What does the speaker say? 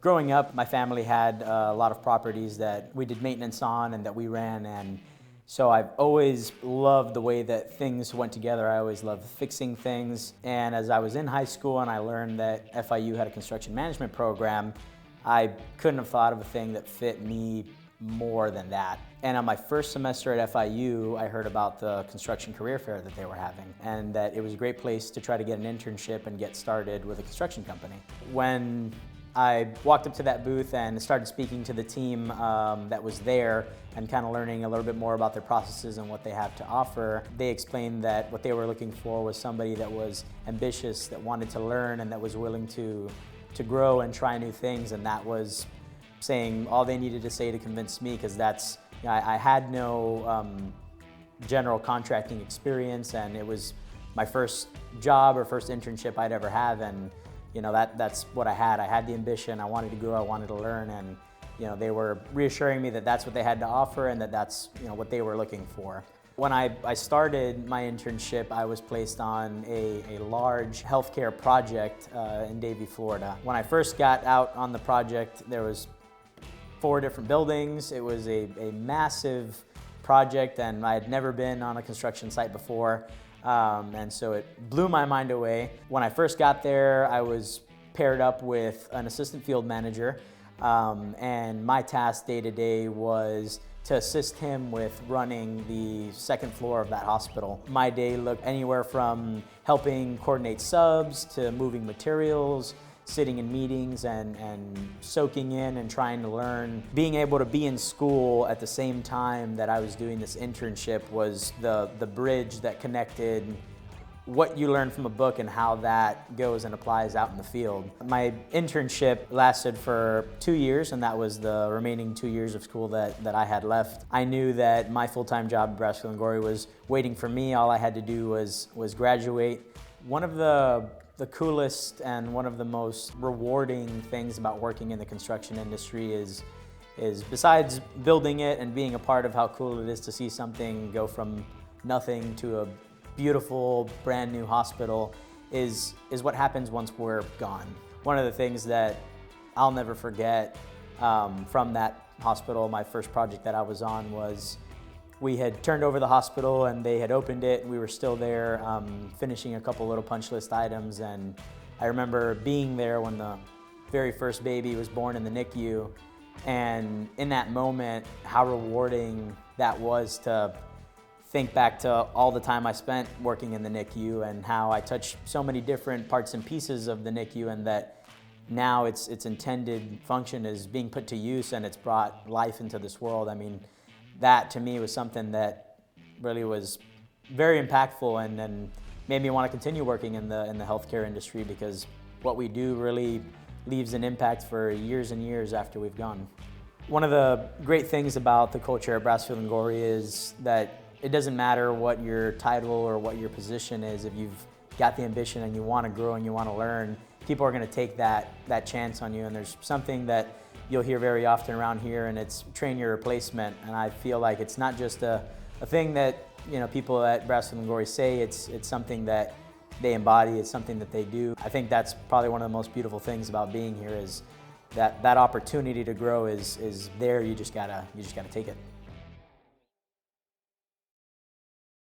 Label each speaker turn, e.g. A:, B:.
A: Growing up, my family had a lot of properties that we did maintenance on and that we ran, and so I've always loved the way that things went together. I always loved fixing things, and as I was in high school and I learned that FIU had a construction management program, I couldn't have thought of a thing that fit me more than that. And on my first semester at FIU, I heard about the construction career fair that they were having, and that it was a great place to try to get an internship and get started with a construction company. When I walked up to that booth and started speaking to the team that was there and kind of learning a little bit more about their processes and what they have to offer. They explained that what they were looking for was somebody that was ambitious, that wanted to learn, and that was willing to grow and try new things, and that was saying all they needed to say to convince me, because that's, you know, I had no general contracting experience, and it was my first job or first internship I'd ever have, and you know, that's what I had. I had the ambition, I wanted to grow, I wanted to learn, and you know, they were reassuring me that that's what they had to offer and that that's, you know, what they were looking for. When I started my internship, I was placed on a large healthcare project in Davie, Florida. When I first got out on the project, there was 4 different buildings. It was a massive project, and I had never been on a construction site before. And so it blew my mind away. When I first got there, I was paired up with an assistant field manager, and my task day to day was to assist him with running the second floor of that hospital. My day looked anywhere from helping coordinate subs to moving materials, sitting in meetings and soaking in and trying to learn. Being able to be in school at the same time that I was doing this internship was the bridge that connected what you learn from a book and how that goes and applies out in the field. My internship lasted for 2 years, and that was the remaining 2 years of school that I had left. I knew that my full-time job at Brasfield & Gorrie was waiting for me. All I had to do was graduate. One of the coolest and one of the most rewarding things about working in the construction industry is besides building it and being a part of how cool it is to see something go from nothing to a beautiful brand new hospital, is what happens once we're gone. One of the things that I'll never forget from that hospital, my first project that I was on, was we had turned over the hospital and they had opened it, and we were still there finishing a couple little punch list items. And I remember being there when the very first baby was born in the NICU, and in that moment, how rewarding that was to think back to all the time I spent working in the NICU and how I touched so many different parts and pieces of the NICU, and that now its intended function is being put to use and it's brought life into this world. I mean, that to me was something that really was very impactful and made me want to continue working in the healthcare industry, because what we do really leaves an impact for years and years after we've gone. One of the great things about the culture at Brasfield & Gorrie is that it doesn't matter what your title or what your position is. If you've got the ambition and you want to grow and you want to learn, people are going to take that chance on you. And there's something that you'll hear very often around here, and it's train your replacement. And I feel like it's not just a thing that, you know, people at Brasfield & Gorrie say, it's something that they embody, it's something that they do. I think that's probably one of the most beautiful things about being here, is that opportunity to grow is there. You just gotta take it.